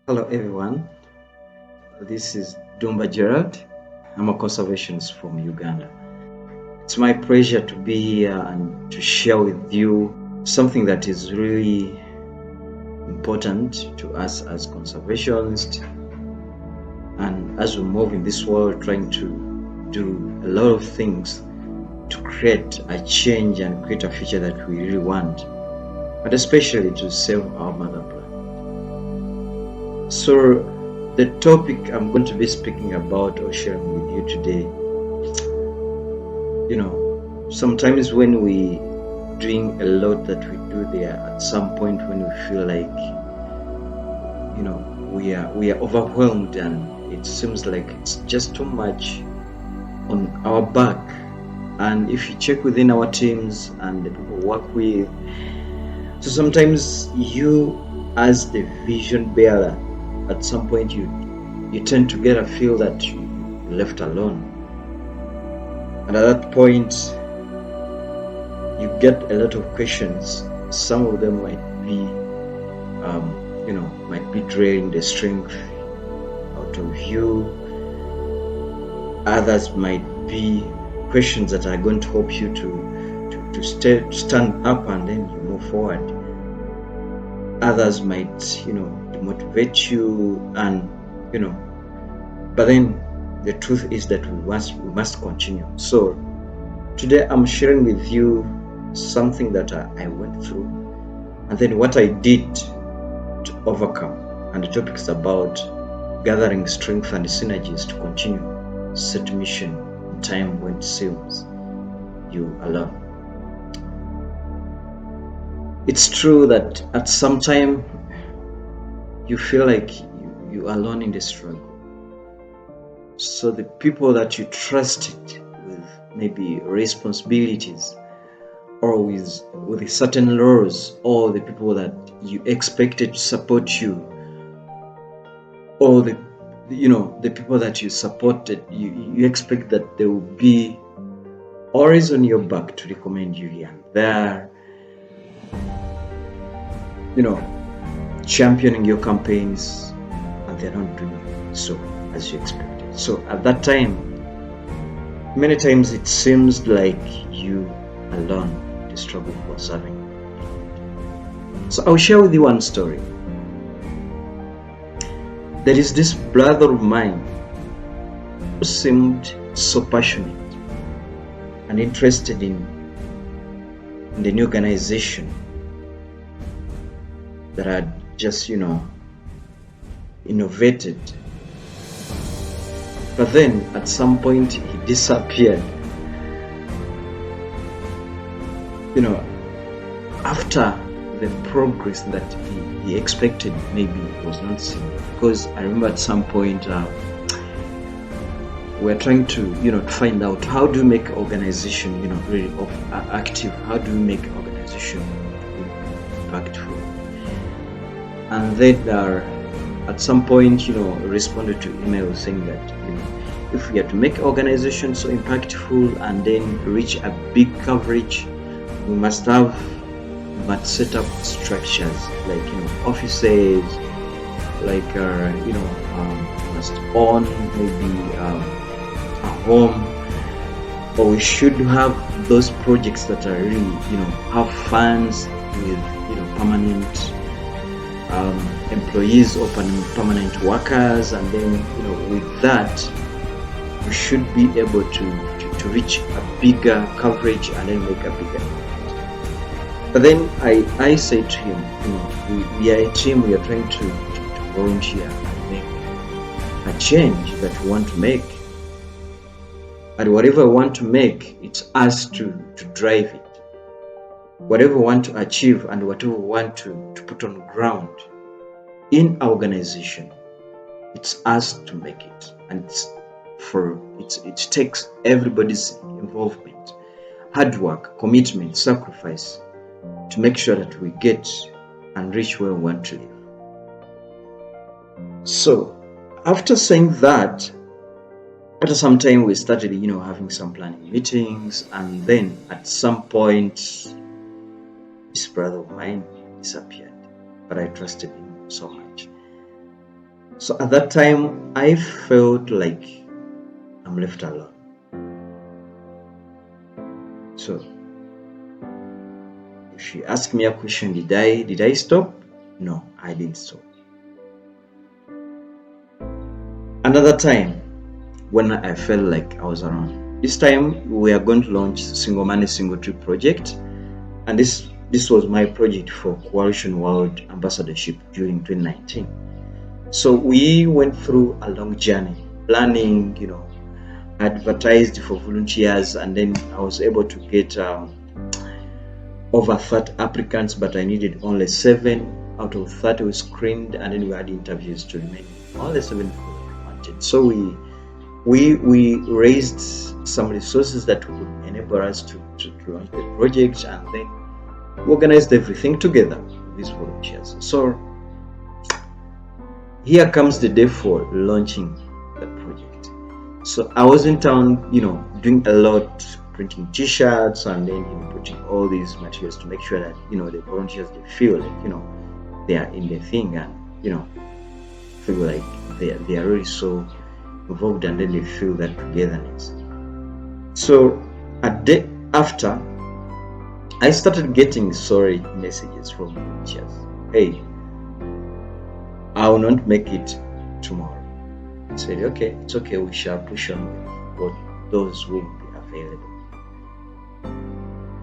Hello everyone, this is Ddumba Gerald. I'm a conservationist from Uganda. It's my pleasure to be here and to share with you something that is really important to us as conservationists, and as we move in this world trying to do a lot of things to create a change and create a future that we really want, but especially to save our motherland. So the topic I'm going to be speaking about or sharing with you today, sometimes when we doing a lot that we do there, at some point when we feel like, we are overwhelmed and it seems like it's just too much on our back. And if you check within our teams and the people we work with, so sometimes you as the vision bearer, at some point you tend to get a feel that you're left alone, and at that point you get a lot of questions. Some of them might be draining the strength out of you. Others might be questions that are going to help you to stand up and then you move forward. Others might demotivate you, and but then the truth is that we must continue. So today I'm sharing with you something that I went through, and then what I did to overcome. And the topic is about gathering strength and synergies to continue set mission in time when it seems you alone. It's true that at some time you feel like you are alone in the struggle. So the people that you trusted with maybe responsibilities or with certain roles, or the people that you expected to support you, or the people that you supported, you expect that they will be always on your back to recommend you here and there, championing your campaigns, and they're not doing so as you expected. So at that time, many times it seems like you alone the struggle was having. So I'll share with you one story. There is this brother of mine who seemed so passionate and interested in the new organization that had just innovated. But then at some point he disappeared. After the progress that he expected maybe was not seen. Because I remember at some point we're trying to find out how do we make organization really active, how do we make organization impactful. And then at some point responded to email saying that if we are to make organization so impactful and then reach a big coverage, we must set up structures like offices, like must own maybe a home, or we should have those projects that are really have funds with permanent employees or permanent workers, and then with that we should be able to reach a bigger coverage and then make a bigger. But then I say to him, we are a team, we are trying to volunteer and make a change that we want to make. And whatever we want to make, it's us to drive it. Whatever we want to achieve and whatever we want to put on ground in our organization, it's us to make it. And it takes everybody's involvement, hard work, commitment, sacrifice, to make sure that we get and reach where we want to live. So after saying that, after some time we started having some planning meetings, and then at some point this brother of mine disappeared, but I trusted him so much. So at that time, I felt like I'm left alone. So if you ask me a question, did I stop? No, I didn't stop. Another time when I felt like I was around. This time we are going to launch Single Money Single Trip project, and this was my project for Coalition World Ambassadorship during 2019. So we went through a long journey, planning, advertised for volunteers, and then I was able to get over 30 applicants, but I needed only 7 out of 30 we screened, and then we had interviews to remain only 7 people wanted. So we raised some resources that would enable us to launch the project, and then we organized everything together with these volunteers. So here comes the day for launching the project. So I was in town, doing a lot, printing t-shirts, and then putting all these materials to make sure that the volunteers, they feel like they are in the thing, and feel like they are really so involved, and then they feel that togetherness. So a day after, I started getting sorry messages from volunteers. Hey, I will not make it tomorrow. I said, okay, it's okay, we shall push on with those who will be available.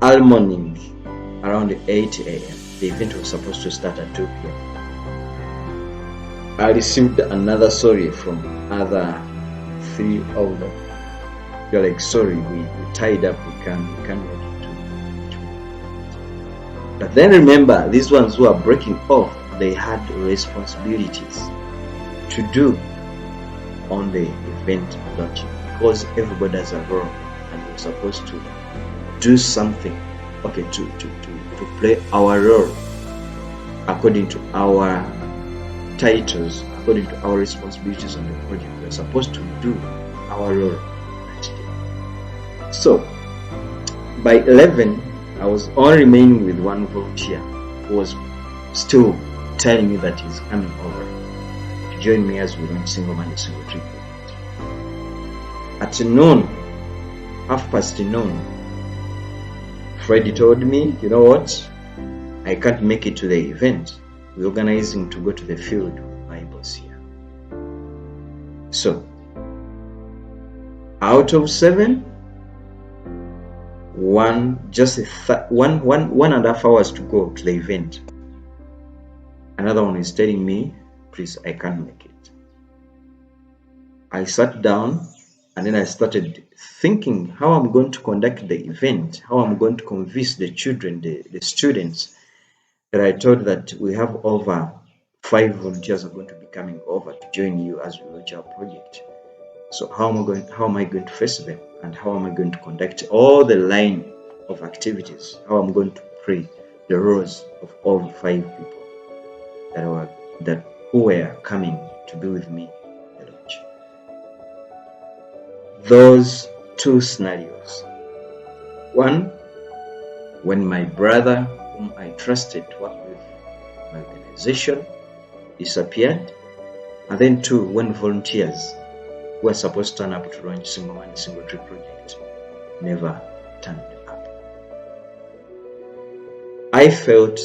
All morning, around 8 a.m., the event was supposed to start at 2 p.m. I received another sorry from other 3 of them. They're like, sorry, we tied up, we can't make it to. But then remember, these ones who are breaking off, they had responsibilities to do on the event launching, because everybody has a role, and we're supposed to do something, okay, to play our role according to our titles, according to our responsibilities on the project. We're supposed to do our role that day. So by 11, I was only remaining with one volunteer who was still telling me that he's coming over to join me as we launch Single Money Single Trip. At noon, noon, Freddie told me, you know what, I can't make it to the event. We're organizing to go to the field with my boss here. So out of 7, one and a half hours to go to the event, another one is telling me, please, I can't make it. I sat down, and then I started thinking how I'm going to conduct the event, how I'm going to convince the children, the students, that I told that we have over 5 volunteers are going to be coming over to join you as we launch our project. So how am I going to face them, and how am I going to conduct all the line of activities, how I'm going to play the roles of all 5 people who were coming to be with me at the launch. Those 2 scenarios. One, when my brother, whom I trusted to work with my organization, disappeared. And then 2, when volunteers who were supposed to turn up to launch Single Money Single Trip project never turned up. I felt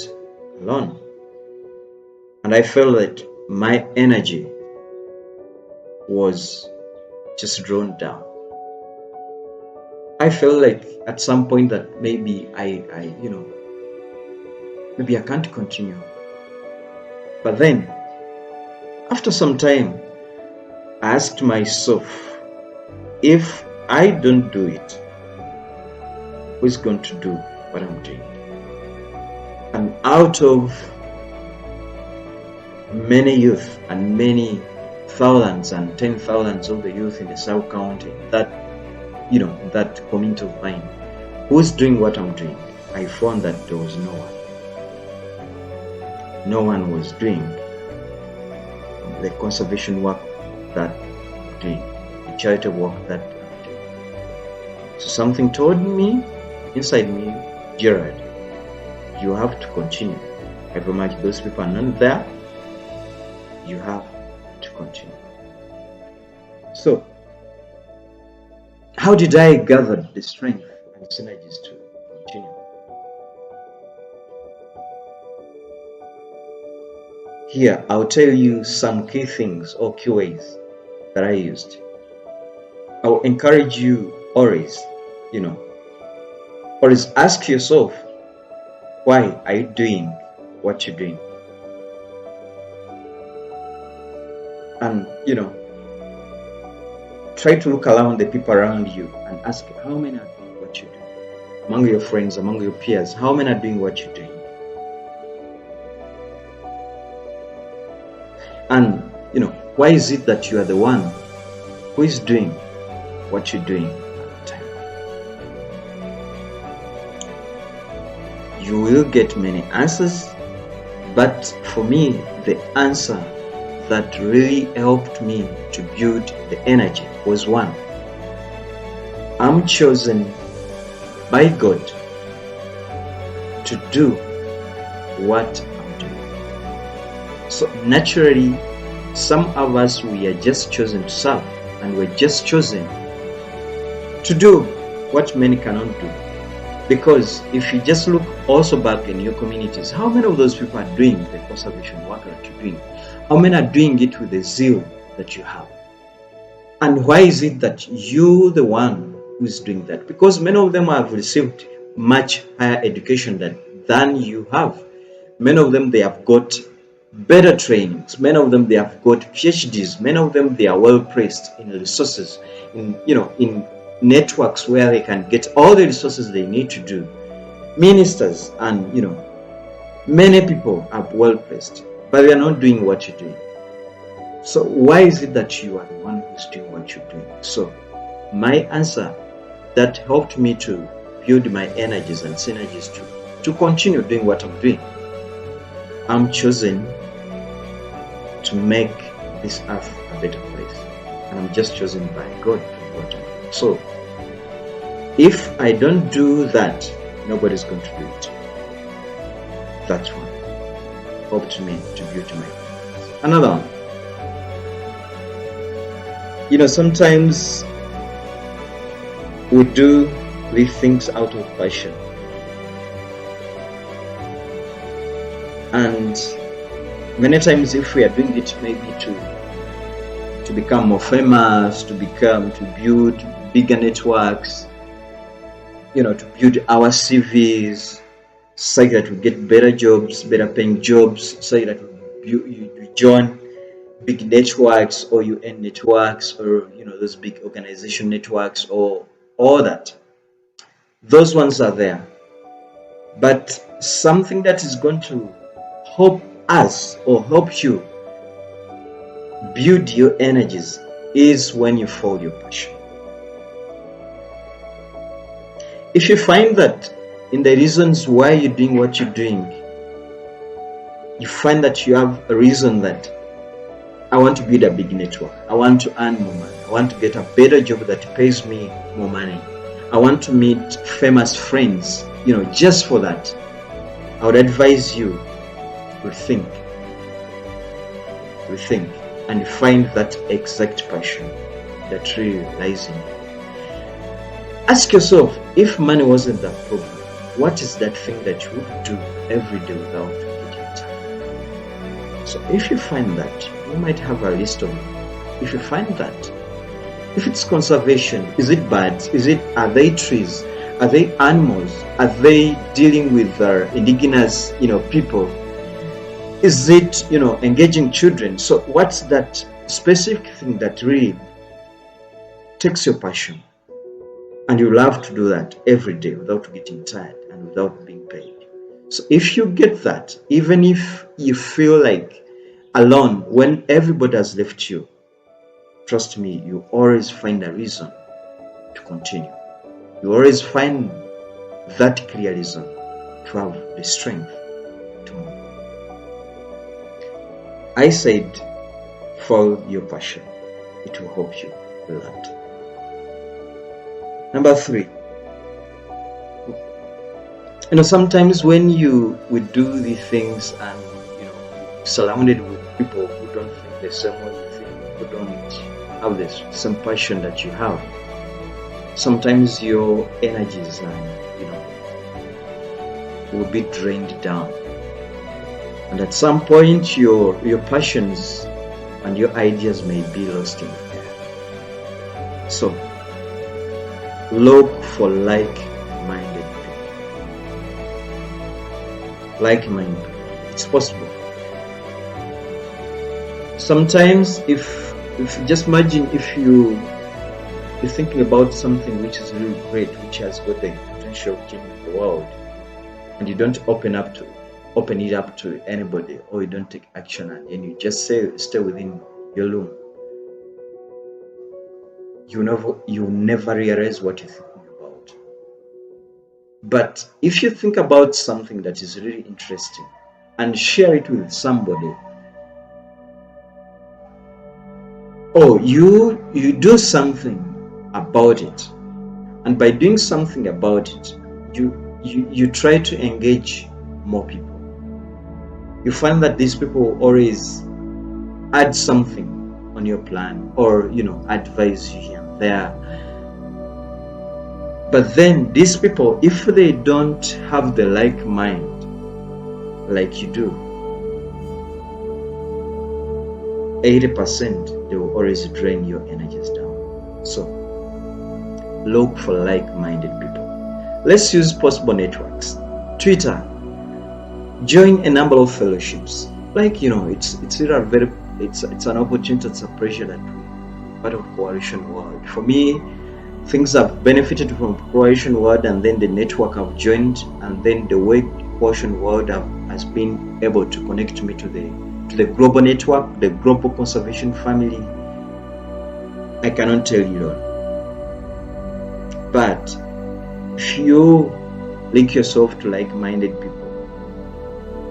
alone, and I felt that my energy was just drawn down. I felt like at some point that maybe maybe I can't continue. But then, after some time, I asked myself, if I don't do it, who's going to do what I'm doing? And out of many youth and many thousands and 10,000s of the youth in the South County, that community of mine, who's doing what I'm doing, I found that there was no one. No one was doing the conservation work that I'm doing, the charitable work that I'm doing. So something told me, inside me, Gerald, you have to continue. However much those people are not there, you have to continue. So, how did I gather the strength and synergies to continue? Here, I'll tell you some key things or key ways that I used. I'll encourage you always, always ask yourself, why are you doing what you're doing? And, try to look around the people around you and ask, how many are doing what you're doing? Among your friends, among your peers, how many are doing what you're doing? And, why is it that you are the one who is doing what you're doing at the time? You will get many answers, but for me, the answer that really helped me to build the energy was one. I'm chosen by God to do what I'm doing. So naturally, some of us, we are just chosen to serve, and we're just chosen to do what many cannot do. Because if you just look also back in your communities, how many of those people are doing the conservation work that you're doing? How many are doing it with the zeal that you have? And why is it that you're the one who is doing that? Because many of them have received much higher education than you have. Many of them, they have got better trainings. Many of them, they have got PhDs. Many of them, they are well placed in resources, in networks where they can get all the resources they need to do. Ministers and, many people are well placed, but they are not doing what you're doing. So why is it that you are the one who's doing what you're doing? So my answer that helped me to build my energies and synergies to continue doing what I'm doing. I'm chosen to make this earth a better place, and I'm just chosen by God to do what I'm doing. So if I don't do that, nobody's going to do it. That's one. Helped me to build my energies. Another one. Sometimes we do these things out of passion. And many times if we are doing it maybe to become more famous, to build bigger networks, to build our CVs, so that we get better jobs, better paying jobs, so that you join big networks, or you end networks, or those big organization networks, or all that. Those ones are there, but something that is going to help us or help you build your energies is when you follow your passion. If you find that in the reasons why you're doing what you're doing, you find that you have a reason that I want to build a big network, I want to earn more money, I want to get a better job that pays me more money, I want to meet famous friends, just for that, I would advise you to rethink and find that exact passion that really lies in you. Ask yourself, if money wasn't the problem, what is that thing that you would do every day without getting tired? So if you find that, you might have a list of it. If you find that, if it's conservation, is it birds? Are they trees? Are they animals? Are they dealing with indigenous, people? Is it, engaging children? So what's that specific thing that really takes your passion? And you love to do that every day without getting tired and without being paid. So if you get that, even if you feel like alone when everybody has left you, trust me, you always find a reason to continue. You always find that clear reason to have the strength to move. I said, follow your passion. It will help you with that. Number 3. Sometimes when you would do these things and surrounded with people who don't think the same way you think people don't have the same passion that you have. Sometimes your energies will be drained down, and at some point your passions and your ideas may be lost in the air. So look for like-minded people. Like-minded people. It's possible. Sometimes if just imagine if you're thinking about something which is really great, which has got the potential of changing the world, and you don't open it up to anybody, or you don't take action, and you just stay within your room, you never realize what you're thinking about. But if you think about something that is really interesting and share it with somebody, or you do something about it, and by doing something about it, you try to engage more people, you find that these people will always add something on your plan, or advise you here and there. But then these people, if they don't have the like mind like you do, 80% they will always drain your energies down. So look for like-minded people. Let's use possible networks. Twitter. Join a number of fellowships. It's an opportunity, it's a pressure that we're part of Coalition World. For me, things have benefited from Coalition World, and then the network I've joined, and then the way Coalition World has been able to connect me to the global network, the global conservation family. I cannot tell you all. But if you link yourself to like-minded people,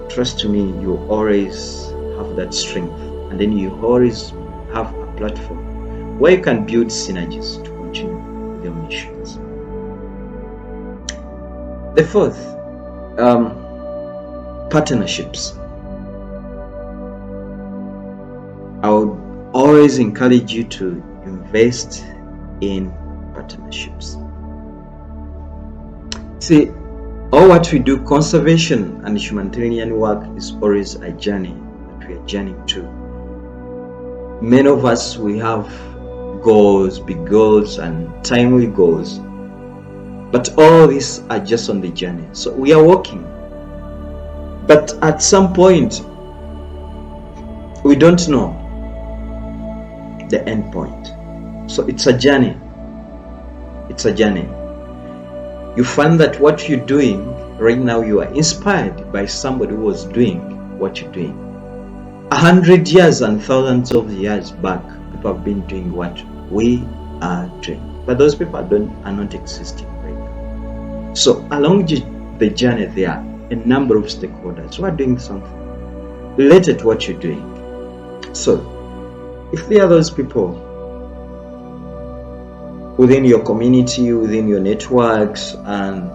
trust me, you always have that strength, and then you always have a platform where you can build synergies to continue with your missions. The fourth, partnerships. I would always encourage you to invest in partnerships. See, all what we do, conservation and humanitarian work, is always a journey that we are journeying to. Many of us, we have goals, big goals and timely goals, but all these are just on the journey. So we are walking, but at some point we don't know the end point. So it's a journey. You find that what you're doing right now, you are inspired by somebody who was doing what you're doing. 100 years and thousands of years back, people have been doing what we are doing, but those people are not existing right now. So along the journey, there are a number of stakeholders who are doing something related to what you're doing. So if there are those people within your community, within your networks, and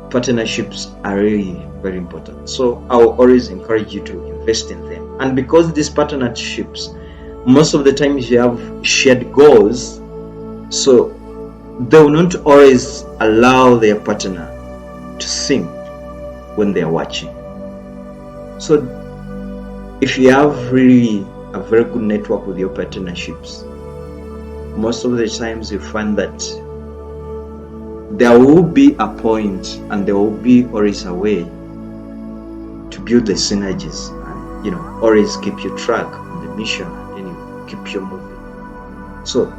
partnerships are really very important. So I will always encourage you to invest in them. And because these partnerships, most of the times you have shared goals, so they will not always allow their partner to sing when they are watching. So if you have really a very good network with your partnerships, most of the times you find that there will be a point, and there will be always a way to build the synergies, and always keep your track on the mission, and then you keep your moving. So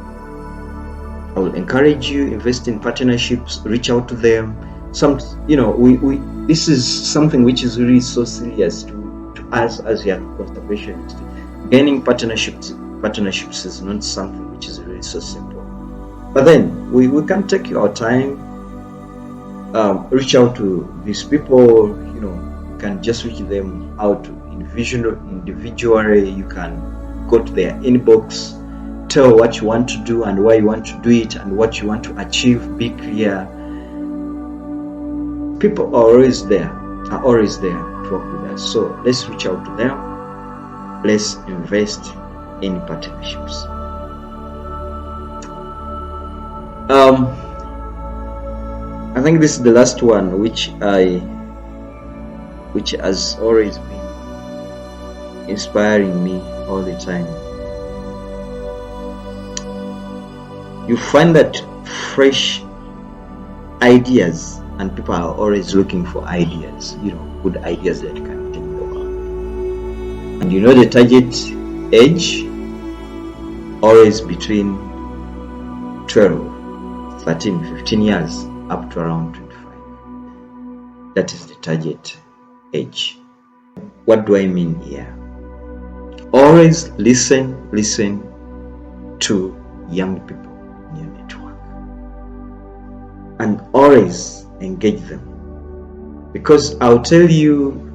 I will encourage you, invest in partnerships, reach out to them. This is something which is really so serious to us as we are conservationists. Gaining partnerships is not something which is really so simple. But then we can take our time, reach out to these people. You can just reach them out individually. You can go to their inbox, tell what you want to do and why you want to do it and what you want to achieve. Be clear. People are always there to work with us. So let's reach out to them. let's invest in partnerships. I think this is the last one, which has always been inspiring me all the time. You find that fresh ideas, and people are always looking for ideas, good ideas that can take the world. And the target age always between 12, 13, 15 years up to around 25. That is the target age. What do I mean here? Always listen to young people in your network, and always engage them, because I'll tell you,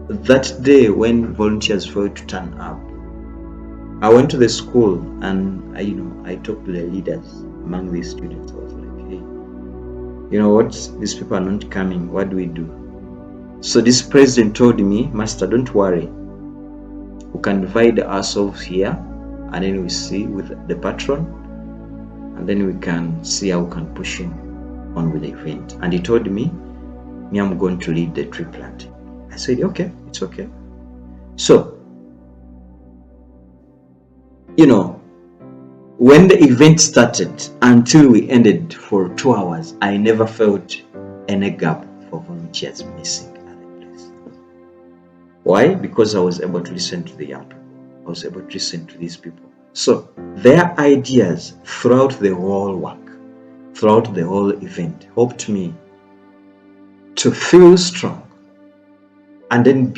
that day when volunteers failed to turn up, I went to the school and I talked to the leaders among these students. I was like, hey, what, these people are not coming, what do we do? So this president told me, Master, don't worry, we can divide ourselves here, and then we see with the patron, and then we can see how we can push him on with the event. And he told me I'm going to lead the tree planting. I said, okay, it's okay. So when the event started until we ended for 2 hours, I never felt any gap for volunteers missing at the place. Why? Because I was able to listen to the young people. I was able to listen to these people. So their ideas throughout the whole work, throughout the whole event, helped me to feel strong and then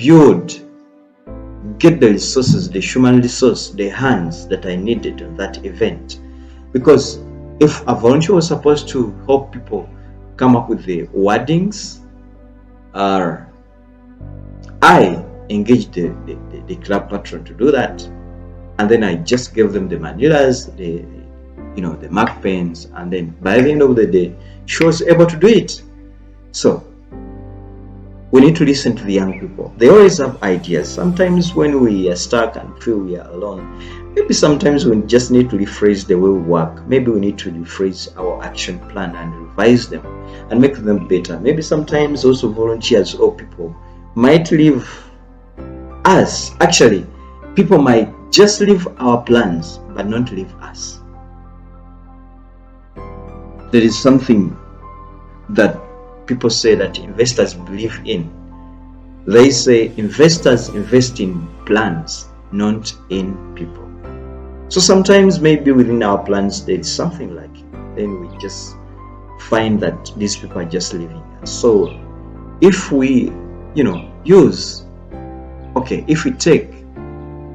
get the resources, the human resource, the hands that I needed in that event. Because if a volunteer was supposed to help people come up with the wordings, I engaged the club patron to do that, and then I just gave them the manuals, the mark pens, and then by the end of the day, she was able to do it. So we need to listen to the young people. They always have ideas. Sometimes when we are stuck and feel we are alone, maybe sometimes we just need to rephrase the way we work. Maybe we need to rephrase our action plan and revise them and make them better. Maybe sometimes also volunteers or people might leave us. Actually, people might just leave our plans but not leave us. There is something that people say that investors believe in. They say investors invest in plans, not in people. So sometimes maybe within our plans there is something lacking. Then we just find that these people are just leaving us. So if we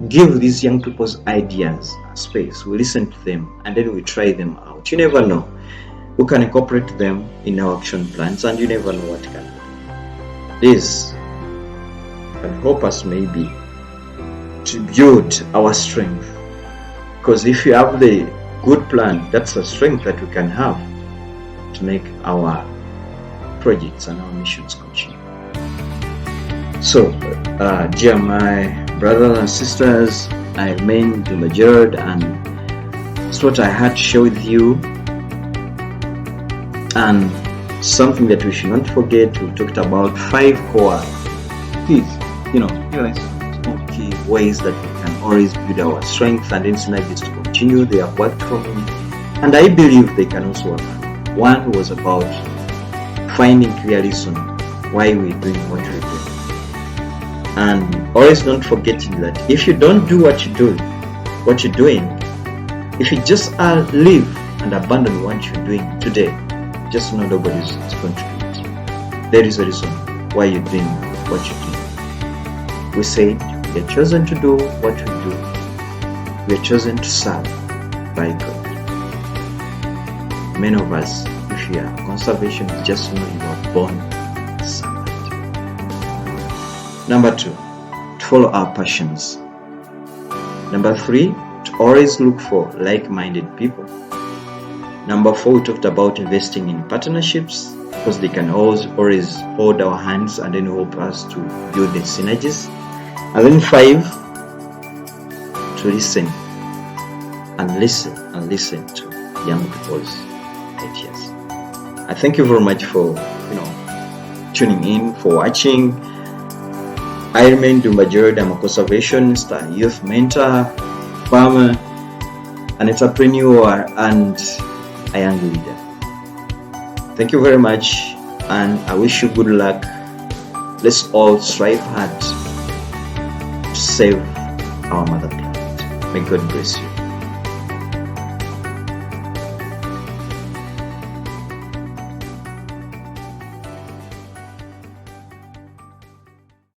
give these young people's ideas a space, we listen to them and then we try them out. You never know, we can incorporate them in our action plans, and you never know what can happen. This can help us maybe to build our strength, because if you have the good plan, that's a strength that we can have to make our projects and our missions continue. So dear my brothers and sisters, I remain Ddumba Gerald, and that's what I had to share with you. And something that we should not forget, we talked about 5 core keys, small key ways that we can always build our strength, and then SYNERGIES to continue. They have worked for me, and I believe they can also work. One was about finding clear reason why we're doing what we're doing, and always not forgetting that if you don't do what you're doing, if you just leave and abandon what you're doing today, just know nobody's going to do it. There is a reason why you're doing what you're doing. We said we are chosen to do what we do. We are chosen to serve by God. Many of us, if you are conservationists, just know you are born a servant. Number 2, to follow our passions. Number 3, to always look for like-minded people. Number 4, we talked about investing in partnerships, because they can always hold our hands and then help us to build the synergies. And then 5, to listen to young people's ideas. I thank you very much for tuning in, for watching. I remain Ddumba Gerald. I'm a conservationist, a youth mentor, farmer, an entrepreneur, and a young leader. Thank you very much, and I wish you good luck. Let's all strive hard to save our mother planet. May God bless you.